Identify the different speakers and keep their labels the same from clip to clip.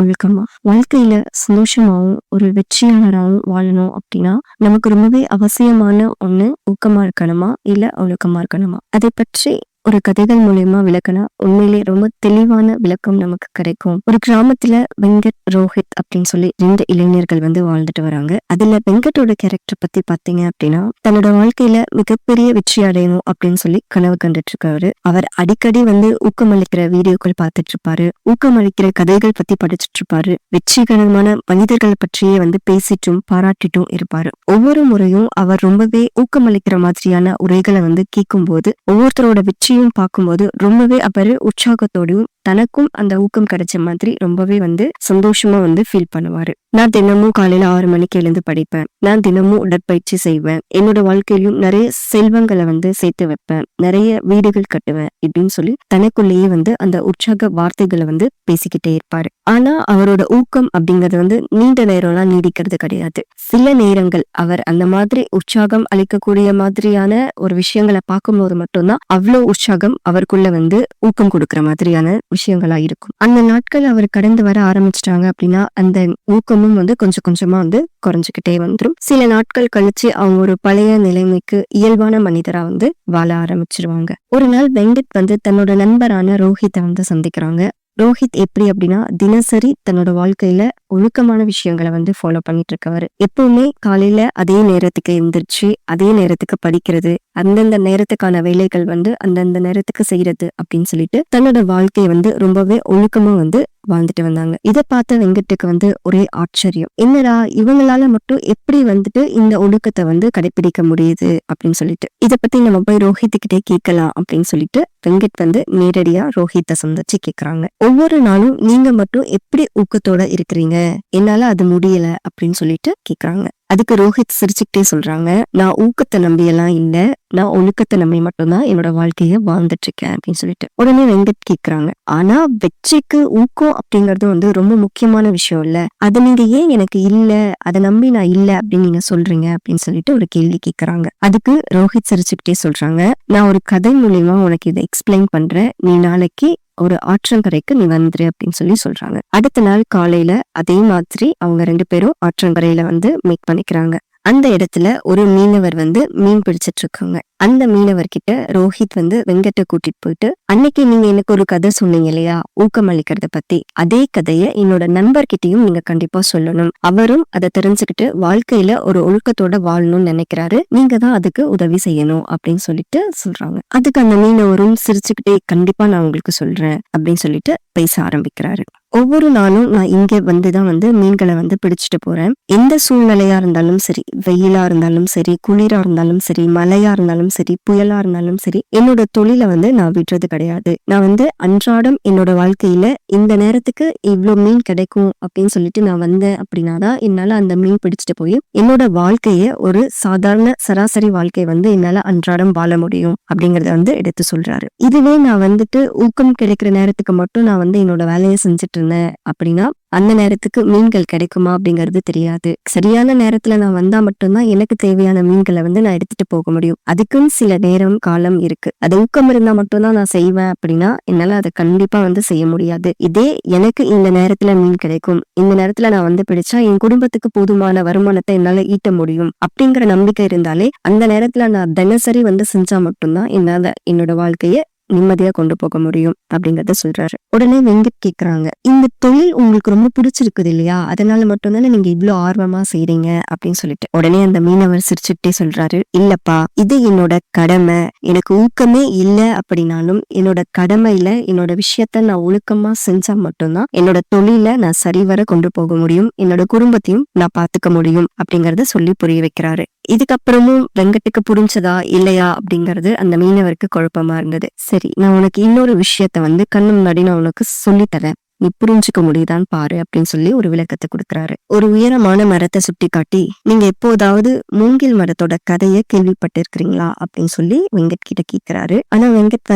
Speaker 1: ஒழுக்கமா வாழ்க்கையில சந்தோஷமாவும் ஒரு வெற்றியாளராகவும் வாழணும் அப்படின்னா நமக்கு ரொம்பவே அவசியமான ஒண்ணு ஊக்கமா இருக்கணுமா இல்ல ஒழுக்கமா இருக்கணுமா? அதை பற்றி ஒரு கதைகள் மூலியமா விளக்குனா உண்மையிலே ரொம்ப தெளிவான விளக்கம் நமக்கு கிடைக்கும். ஒரு கிராமத்துல வெங்கட், ரோஹித் அப்படின்னு சொல்லி 2 இளைஞர்கள் வாழ்ந்துட்டு வராங்க. அதுல வெங்கட்டோட கேரக்டர் பத்தி பாத்தீங்க அப்படின்னா, தன்னோட வாழ்க்கையில மிகப்பெரிய வெற்றி அடையணும் அப்படின்னு சொல்லி கனவு கண்டுட்டு இருக்காரு. அவர் அடிக்கடி ஊக்கமளிக்கிற வீடியோக்கள் பார்த்துட்டு இருப்பாரு, ஊக்கமளிக்கிற கதைகள் பத்தி படிச்சுட்டு இருப்பாரு, வெற்றிகரமான மனிதர்கள் பற்றியே பேசிட்டும் பாராட்டிட்டும் இருப்பாரு. ஒவ்வொரு முறையும் அவர் ரொம்பவே ஊக்கமளிக்கிற மாதிரியான உரைகளை கேட்கும் போது ஒவ்வொருத்தரோட வெற்றியும் பார்க்கும்போது ரொம்பவே அவரு உற்சாகத்தோடையும் தனக்கும் அந்த ஊக்கம் கிடைச்ச மாதிரி ரொம்பவே சந்தோஷமா ஃபீல் பண்ணுவாரு. நான் தினமும் காலையில 6 மணிக்கு எழுந்து படிப்பேன், நான் தினமும் உடற்பயிற்சி செய்வேன், என்னோட வாழ்க்கையிலும் நிறைய செல்வங்களை சேர்த்து வைப்பேன், நிறைய வீடுகள் கட்டுவேன் இப்படின்னு சொல்லி தனக்குள்ளேயே அந்த உற்சாக வார்த்தைகளை பேசிக்கிட்டே இருப்பாரு. ஆனா அவரோட ஊக்கம் அப்படிங்கறது நீண்ட நேரம்லாம் நீடிக்கிறது கிடையாது. சில நேரங்கள் அவர் அந்த மாதிரி உற்சாகம் அளிக்கக்கூடிய மாதிரியான ஒரு விஷயங்களை பார்க்கும்போது மட்டும்தான் அவ்வளவு உற்சாகம் அவருக்குள்ள ஊக்கம் கொடுக்கிற மாதிரியான விஷயங்களா இருக்கும். அந்த நாட்கள் அவர் கடந்து வர ஆரம்பிச்சிட்டாங்க அப்படின்னா அந்த ஊக்கமும் கொஞ்சம் கொஞ்சமா குறைஞ்சுக்கிட்டே வந்துடும். சில நாட்கள் கழிச்சு அவங்க ஒரு பழைய நிலைமைக்கு இயல்பான மனிதரா வாழ ஆரம்பிச்சிருவாங்க. ஒரு நாள் வெங்கட் தன்னோட நண்பரான ரோஹித்தை சந்திக்கிறாங்க. ரோஹித் எப்படி அப்படின்னா தினசரி தன்னோட வாழ்க்கையில ஒழுக்கமான விஷயங்களை ஃபாலோ பண்ணிட்டு இருக்கவர். எப்பவுமே காலையில அதே நேரத்துக்கு எந்திரிச்சு அதே நேரத்துக்கு படிக்கிறது, அந்தந்த நேரத்துக்கான வேலைகள் அந்தந்த நேரத்துக்கு செய்யறது அப்படின்னு சொல்லிட்டு தன்னோட வாழ்க்கையை ரொம்பவே ஒழுக்கமா வாழ்ந்துட்டு வந்தாங்க. இதை பார்த்த வெங்கட்டுக்கு ஒரே ஆச்சரியம். என்னடா இவங்களால மட்டும் எப்படி இந்த ஒழுக்கத்தை கடைபிடிக்க முடியுது அப்படின்னு சொல்லிட்டு இதை பத்தி நம்ம போய் ரோஹித் கிட்டே கேட்கலாம் அப்படின்னு சொல்லிட்டு வெங்கட் நேரடியா ரோஹித்தை சந்திச்சு கேக்குறாங்க. ஒவ்வொரு நாளும் நீங்க மட்டும் எப்படி ஊக்கத்தோட இருக்கிறீங்க, என்னால அது முடியல அப்படின்னு சொல்லிட்டு கேக்குறாங்க. அதுக்கு ரோஹித் சிரிச்சுக்கிட்டே சொல்றாங்க, நான் ஊக்கத்தை நம்பியெல்லாம் இல்ல, நான் ஒழுக்கத்தை நம்பி மட்டும்தான் என்னோட வாழ்க்கைய வாழ்ந்துட்டு இருக்கேன் அப்படின்னு சொல்லிட்டு. உடனே வெங்கட் கேக்குறாங்க, ஆனா வெற்றிக்கு ஊக்கம் அப்படிங்கறது ரொம்ப முக்கியமான விஷயம் இல்ல, அதை நீங்க ஏன் எனக்கு இல்ல, அதை நம்பி நான் இல்ல அப்படின்னு நீங்க சொல்றீங்க அப்படின்னு சொல்லிட்டு ஒரு கேள்வி கேக்குறாங்க. அதுக்கு ரோஹித் சிரிச்சுக்கிட்டே சொல்றாங்க, நான் ஒரு கதை மூலியமா உனக்கு இதை எக்ஸ்பிளைன் பண்றேன், நீ நாளைக்கு ஒரு ஆற்றங்கரைக்கு நீ வந்துரு அப்படின்னு சொல்றாங்க. அடுத்த நாள் காலையில அதே மாதிரி அவங்க 2 பேரும் ஆற்றங்கரையில மீட் பண்ணிக்கிறாங்க. அந்த இடத்துல ஒரு மீனவர் மீன் பிடிச்சிட்டு இருக்காங்க. அந்த மீனவர்கிட்ட ரோஹித் வெங்கட்டை கூட்டிட்டு போயிட்டு, அன்னைக்கு நீங்க எனக்கு ஒரு கதை சொன்னீங்க இல்லையா ஊக்கம் அளிக்கிறத பத்தி, அதே கதைய என்னோட நண்பர்கிட்டயும் நீங்க கண்டிப்பா சொல்லணும், அவரும் அதை தெரிஞ்சுக்கிட்டு வாழ்க்கையில ஒரு ஒழுக்கத்தோட வாழணும்னு நினைக்கிறாரு, நீங்க தான் அதுக்கு உதவி செய்யணும் அப்படின்னு சொல்லிட்டு சொல்றாங்க. அதுக்கு அந்த மீனவரும் சிரிச்சுக்கிட்டே கண்டிப்பா நான் உங்களுக்கு சொல்றேன் அப்படின்னு சொல்லிட்டு பேச ஆரம்பிக்கிறாரு. ஒவ்வொரு நாளும் நான் இங்க வந்துதான் மீன்களை பிடிச்சிட்டு போறேன். எந்த சூழ்நிலையா இருந்தாலும் சரி, வெயிலா இருந்தாலும் சரி, குளிரா இருந்தாலும் சரி, மழையா இருந்தாலும் சரி, புயலா இருந்தாலும் சரி, என்னோட தொழிலை நான் விடுறது கிடையாது. நான் அன்றாடம் என்னோட வாழ்க்கையில இந்த நேரத்துக்கு இவ்வளவு மீன் கிடைக்கும் அப்படின்னு சொல்லிட்டு நான் வந்தேன் அப்படின்னாதான் என்னால அந்த மீன் பிடிச்சிட்டு போய் என்னோட வாழ்க்கைய ஒரு சாதாரண சராசரி வாழ்க்கை என்னால அன்றாடம் வாழ முடியும் அப்படிங்கறத எடுத்து சொல்றாரு. இதுவே நான் ஊக்கம் கிடைக்கிற நேரத்துக்கு மட்டும் நான் என்னோட வேலையை செஞ்சுட்டு இருந்தேன் அப்படின்னா அந்த நேரத்துக்கு மீன்கள் கிடைக்குமா அப்படிங்கிறது தெரியாது. சரியான நேரத்துல நான் வந்தா மட்டும்தான் எனக்கு தேவையான மீன்களை நான் எடுத்துட்டு போக முடியும். அதுக்குன்னு சில நேரம் காலம் இருக்கு. அது ஊக்கம் இருந்தா மட்டும்தான் நான் செய்வேன் அப்படின்னா என்னால அதை கண்டிப்பா செய்ய முடியாது. இதே எனக்கு இந்த நேரத்துல மீன் கிடைக்கும், இந்த நேரத்துல நான் பிடிச்சா என் குடும்பத்துக்கு போதுமான வருமானத்தை என்னால ஈட்ட முடியும் அப்படிங்கிற நம்பிக்கை இருந்தாலே அந்த நேரத்துல நான் தினசரி செஞ்சா மட்டும்தான் என்னால என்னோட வாழ்க்கைய நிம்மதியா கொண்டு போக முடியும் அப்படிங்கறத சொல்றாரு. உடனே வெங்கட் கேக்குறாங்க, இந்த தொழில் உங்களுக்கு ரொம்ப பிடிச்சிருக்குது இல்லையா, அதனால மட்டும்தானே நீங்க இவ்வளவு ஆர்வமா செய்றீங்க அப்படின்னு சொல்லிட்டு. உடனே அந்த மீனவர் சிரிச்சுக்கிட்டே சொல்றாரு, இல்லப்பா இது என்னோட கடமை, எனக்கு ஊக்கமே இல்ல அப்படின்னாலும் என்னோட கடமையில என்னோட விஷயத்த நான் ஒழுக்கமா செஞ்சா மட்டும்தான் என்னோட தொழில நான் சரிவர கொண்டு போக முடியும், என்னோட குடும்பத்தையும் நான் பாத்துக்க முடியும் அப்படிங்கறத சொல்லி புரிய வைக்கிறாரு. இதுக்கப்புறமும் வெங்கட்டுக்கு புரிஞ்சதா இல்லையா அப்படிங்கறது அந்த மீனவருக்கு குழப்பமா இருந்தது. சரி, நான் உனக்கு இன்னொரு விஷயத்த கண்ணு முன்னாடி நான் உனக்கு சொல்லி தரேன், நீ புரிஞ்சுக்க முடியுதான்னு பாரு அப்படின்னு சொல்லி ஒரு விளக்கத்தை கொடுக்குறாரு. ஒரு உயரமான மரத்தை சுட்டி காட்டி, நீங்க எப்போதாவது மூங்கில் மரத்தோட கதையை கேள்விப்பட்டு இருக்கிறீங்களா அப்படின்னு சொல்லி வெங்கட் கிட்ட கேட்கிறாரு. ஆனா வெங்கட்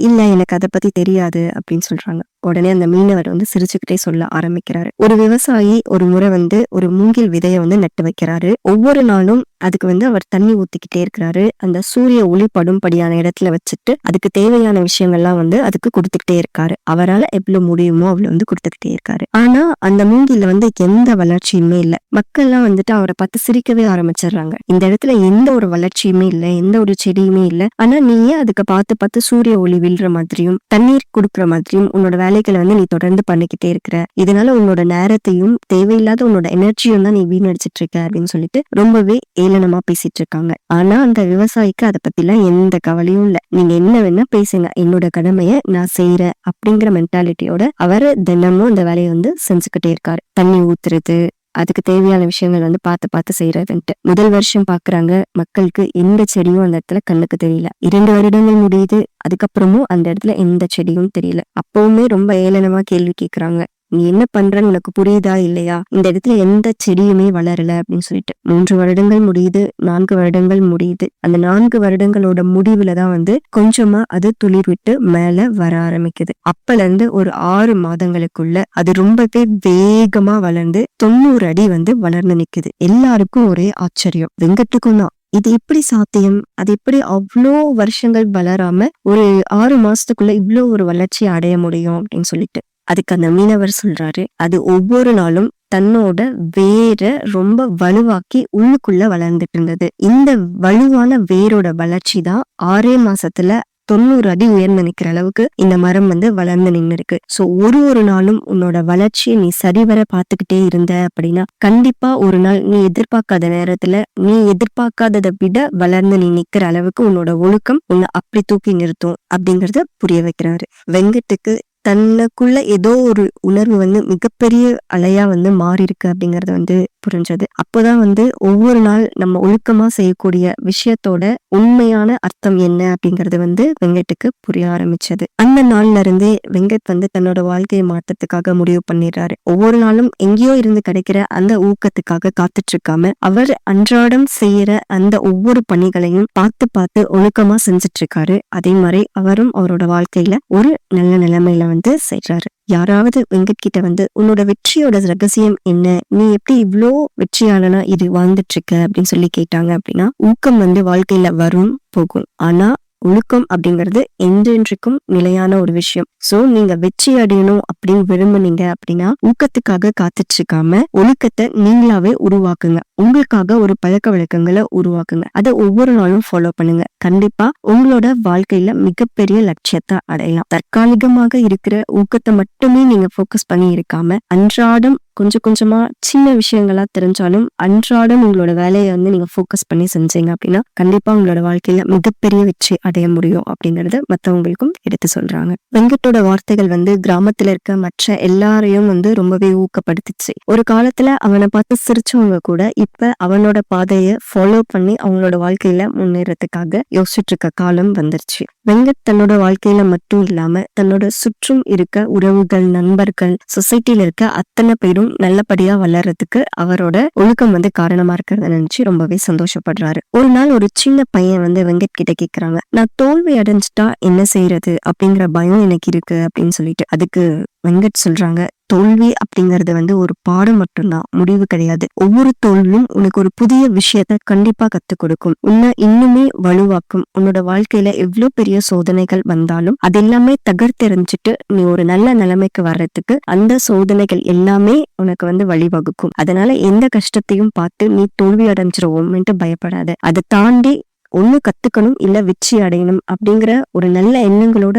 Speaker 1: இல்ல எனக்கு அதை பத்தி தெரியாது அப்படின்னு சொல்றாங்க. உடனே அந்த மீனவர் வந்து சிரிச்சுக்கிட்டே சொல்ல ஆரம்பிக்கிறாரு. ஒரு விவசாயி ஒரு முறை வந்து ஒரு மூங்கில் விதைய வந்து நட்டு வைக்கிறாரு. ஒவ்வொரு நாளும் அதுக்கு வந்து அவர் தண்ணி ஊத்திக்கிட்டே இருக்கிறாரு. அந்த சூரிய ஒளி படும்படியான இடத்துல வச்சுட்டு அதுக்கு தேவையான விஷயங்கள்லாம் வந்து அதுக்கு கொடுத்துக்கிட்டே இருக்காரு. அவரால எவ்வளவு முடியுமோ அவ்வளவு வந்து கொடுத்துக்கிட்டே இருக்காரு. ஆனா அந்த மூங்கில்ல வந்து எந்த வளர்ச்சியுமே இல்ல. மக்கள்லாம் வந்துட்டு அவரை பார்த்து சிரிக்கவே ஆரம்பிச்சிடுறாங்க. இந்த இடத்துல எந்த ஒரு வளர்ச்சியுமே இல்ல, எந்த ஒரு செடியுமே இல்ல. ஆனா நீ ஏன் அதுக்கு பார்த்து பார்த்து சூரிய ஒளி விழுற மாதிரியும் தண்ணீர் கொடுக்குற மாதிரியும் உன்னோட வேலைகளை வந்து நீ தொடர்ந்து பண்ணிக்கிட்டே இருக்கிற, இதனால உன்னோட நேரத்தையும் தேவையில்லாத உன்னோட எனர்ஜியும் தான் நீ வீணடிச்சிட்டு இருக்க அப்படின்னு சொல்லிட்டு ரொம்பவே ஏளனமா பேசிட்டு இருக்காங்க. ஆனா அந்த விவசாயிக்கு அதை பத்திலாம் எந்த கவலையும் இல்ல. நீங்க என்ன வேணா பேசுங்க, என்னோட கடமையை நான் செய்யறேன் அப்படிங்கிற மென்டாலிட்டியோட அவர் தினமும் இந்த வேலையை வந்து செஞ்சுக்கிட்டே இருக்காரு. தண்ணி ஊத்துறது, அதுக்கு தேவையான விஷயங்கள் வந்து பார்த்து பார்த்து செய்யறதுன்ட்டு. முதல் வருஷம் பாக்குறாங்க, மக்களுக்கு எந்த செடியும் அந்த இடத்துல கண்ணுக்கு தெரியல. 2 வருடங்கள் முடியுது, அதுக்கப்புறமும் அந்த இடத்துல எந்த செடியும் தெரியல. அப்பவுமே ரொம்ப ஏளனமா கேள்வி கேட்கறாங்க, நீ என்ன பண்றன்னு உனக்கு புரியுதா இல்லையா, இந்த இடத்துல எந்த செடியுமே வளரல அப்படின்னு சொல்லிட்டு. 3 வருடங்கள் முடியுது, 4 வருடங்கள் முடியுது. அந்த 4 வருடங்களோட முடிவுலதான் வந்து கொஞ்சமா அது துளிர் விட்டு மேல வர ஆரம்பிக்குது. அப்பல இருந்து ஒரு 6 மாதங்களுக்குள்ள அது ரொம்பவே வேகமா வளர்ந்து 90 அடி வந்து வளர்ந்து நிக்குது. எல்லாருக்கும் ஒரே ஆச்சரியம், வெங்கட்டுக்கும் தான். இது எப்படி சாத்தியம், அது எப்படி அவ்வளோ வருஷங்கள் வளராம ஒரு 6 மாசத்துக்குள்ள இவ்வளோ ஒரு வளர்ச்சி அடைய முடியும் அப்படின்னு சொல்லிட்டு. அதுக்கு அந்த மீனவர் சொல்றாரு, அது ஒவ்வொரு நாளும் தன்னோட வேர ரொம்ப வலுவாக்கி உள்ளுக்குள்ள வளர்ந்துட்டு இருந்தது. இந்த வலுவான வேரோட வளர்ச்சி தான் 6 மாசத்துல 90 அடி உயர்ந்து நிக்கிற அளவுக்கு இந்த மரம் வந்து வளர்ந்து நின்று இருக்கு. சோ ஒரு நாளும் உன்னோட வளர்ச்சியை நீ சரிவர பாத்துக்கிட்டே இருந்த அப்படின்னா கண்டிப்பா ஒரு நாள் நீ எதிர்பார்க்காத நேரத்துல நீ எதிர்பார்க்காததை விட வளர்ந்து நீ நிக்கிற அளவுக்கு உன்னோட ஒழுக்கம் உன்னை அப்படி தூக்கி நிறுத்தும் அப்படிங்கறத புரிய வைக்கிறாரு. வெங்கட்டுக்கு தன்னுக்குள்ள ஏதோ ஒரு உணர்வு வந்து மிகப்பெரிய அலையா வந்து மாறி இருக்கு அப்படிங்கறது வந்து புரிஞ்சது. அப்போதான் வந்து ஒவ்வொரு நாள் நம்ம ஒழுக்கமா செய்யக்கூடிய விஷயத்தோட உண்மையான அர்த்தம் என்ன அப்படிங்கறது வந்து வெங்கட்டுக்கு புரிய ஆரம்பிச்சது. அந்த நாள்ல இருந்தே வெங்கட் வந்து தன்னோட வாழ்க்கையை மாற்றத்துக்காக முடிவு பண்ணிடுறாரு. ஒவ்வொரு நாளும் எங்கேயோ இருந்து கிடைக்கிற அந்த ஊக்கத்துக்காக காத்துட்டு இருக்காம அவர் அன்றாடம் செய்யற அந்த ஒவ்வொரு பணிகளையும் பார்த்து பார்த்து ஒழுக்கமா செஞ்சுட்டு இருக்காரு. அதே மாதிரி அவரும் அவரோட வாழ்க்கையில ஒரு நல்ல நிலைமையில வந்து செய்யறாரு. யாராவது வெங்கட் கிட்ட வந்து உன்னோட வெற்றியோட ரகசியம் என்ன, நீ எப்படி இவ்ளோ வெற்றியாளனா இது வாழ்ந்துட்டு இருக்க அப்படின்னு சொல்லி கேட்டாங்க அப்படின்னா, ஊக்கம் வந்து வாழ்க்கையில வரும் போகும், ஆனா ஒழுக்கம் அப்படிங்கிறது என்றென்றைக்கும் நிலையான ஒரு விஷயம். சோ நீங்க வெற்றி அடையணும் அப்படின்னு விரும்புனீங்க அப்படின்னா ஊக்கத்துக்காக காத்துட்டு இருக்காம ஒழுக்கத்தை நீங்களாவே உருவாக்குங்க. உங்களுக்காக ஒரு பழக்க வழக்கங்களை உருவாக்குங்க. அதை ஒவ்வொரு நாளும் ஃபாலோ பண்ணுங்க. கண்டிப்பா உங்களோட வாழ்க்கையில மிகப்பெரிய லட்சியத்தை அடையலாம். தற்காலிகமாக இருக்கிற ஊக்கத்தை மட்டுமே நீங்க போக்கஸ் பண்ணி இருக்காம அன்றாடம் கொஞ்சம் கொஞ்சமா சின்ன விஷயங்களா தெரிஞ்சாலும் அன்றாடம் உங்களோட வேலையை வந்து நீங்க போக்கஸ் பண்ணி செஞ்சீங்க அப்படின்னா கண்டிப்பா உங்களோட வாழ்க்கையில மிகப்பெரிய வெற்றி அடைய முடியும் அப்படிங்கறத மத்தவங்களுக்கும் எடுத்து சொல்றாங்க. வெங்கட்டோட வார்த்தைகள் வந்து கிராமத்துல இருக்க மற்ற எல்லாரையும் வந்து ரொம்பவே ஊக்கப்படுத்துச்சு. ஒரு காலத்துல அவனை பார்த்து சிரிச்சவங்க கூட இப்ப அவனோட பாதையை ஃபாலோ பண்ணி அவங்களோட வாழ்க்கையில முன்னேறதுக்காக யோசிச்சுட்டு இருக்க காலம் வந்துருச்சு. வெங்கட் தன்னோட வாழ்க்கையில மட்டும் இல்லாம தன்னோட சுற்றும் இருக்க உறவுகள், நண்பர்கள், சொசைட்டில இருக்க அத்தனை பேரும் நல்லபடியா வளர்றதுக்கு அவரோட ஒழுக்கம் வந்து காரணமா இருக்கிறத நினைச்சு ரொம்பவே சந்தோஷப்படுறாரு. ஒரு நாள் ஒரு சின்ன பையன் வந்து வெங்கட் கிட்ட கேக்குறாங்க, நான் தோல்வி அடைஞ்சிட்டா என்ன செய்யறது அப்படிங்கிற பயம் எனக்கு இருக்கு அப்படின்னு சொல்லிட்டு. அதுக்கு வெங்கட் சொல்றாங்க, தோல்வி அப்படிங்கறது வந்து ஒரு பாடம் மட்டும்தான், முடிவு கிடையாது. ஒவ்வொரு தோல்வியும் உனக்கு ஒரு புதிய விஷயத்த கண்டிப்பா கத்து கொடுக்கும், உன்னை இன்னுமே வலுவாக்கும். உன்னோட வாழ்க்கையில எவ்வளவு பெரிய சோதனைகள் வந்தாலும் அது எல்லாமே தகர்த்தெறிஞ்சிட்டு நீ ஒரு நல்ல நிலைமைக்கு வர்றதுக்கு அந்த சோதனைகள் எல்லாமே உனக்கு வந்து வழிவகுக்கும். அதனால எந்த கஷ்டத்தையும் பார்த்து நீ தோல்வி அடைஞ்சிருவோம்ட்டு பயப்படாத. அதை தாண்டி ஒண்ணு கத்துக்கணும் இல்ல வெற்றி அடையணும் அப்படிங்கிற ஒரு நல்ல எண்ணங்களோட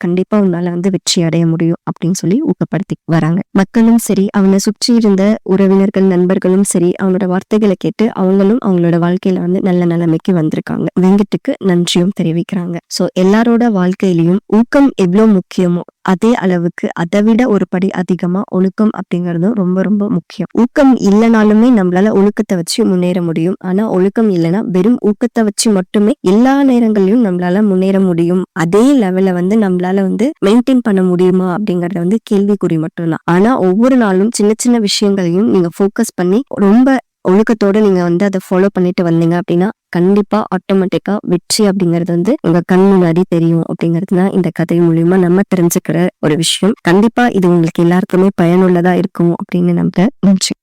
Speaker 1: கண்டிப்பா உன்னால வந்து வெற்றி அடைய முடியும் அப்படின்னு சொல்லி ஊக்கப்படுத்தி வராங்க. மக்களும் சரி, அவனை சுற்றி இருந்த உறவினர்கள், நண்பர்களும் சரி, அவனோட வார்த்தைகளை கேட்டு அவங்களும் அவங்களோட வாழ்க்கையில வந்து நல்ல நிலைமைக்கு வந்திருக்காங்க. வெங்கட்டுக்கு நன்றியும் தெரிவிக்கிறாங்க. சோ எல்லாரோட வாழ்க்கையிலயும் ஊக்கம் எவ்வளவு முக்கியமோ அதே அளவுக்கு அதை விட ஒரு படி அதிகமா ஒழுக்கம் அப்படிங்கறதும் ரொம்ப ரொம்ப முக்கியம். ஊக்கம் இல்லைனாலுமே நம்மளால ஒழுக்கத்தை வச்சு முன்னேற முடியும். ஆனா ஒழுக்கம் இல்லைன்னா வெறும் ஊக்கத்தை வச்சு மட்டுமே எல்லா நேரங்களிலும் நம்மளால முன்னேற முடியும். அதே லெவல வந்து நம்மளால வந்து மெயின்டைன் பண்ண முடியுமா அப்படிங்கறத வந்து கேள்விக்குறி மட்டும்தான். ஆனா ஒவ்வொரு நாளும் சின்ன சின்ன விஷயங்களையும் நீங்க போக்கஸ் பண்ணி ரொம்ப ஒழுக்கத்தோட நீங்க வந்து அதை ஃபாலோ பண்ணிட்டு வந்தீங்க அப்படின்னா கண்டிப்பா ஆட்டோமேட்டிக்கா வெற்றி அப்படிங்கிறது உங்க கண் முன்னாடி தெரியும் அப்படிங்கிறது தான் இந்த கதை மூலியமா நம்ம தெரிஞ்சுக்கிற ஒரு விஷயம். கண்டிப்பா இது உங்களுக்கு எல்லாருக்குமே பயனுள்ளதா இருக்கும் அப்படின்னு நம்புறேன். நன்றி.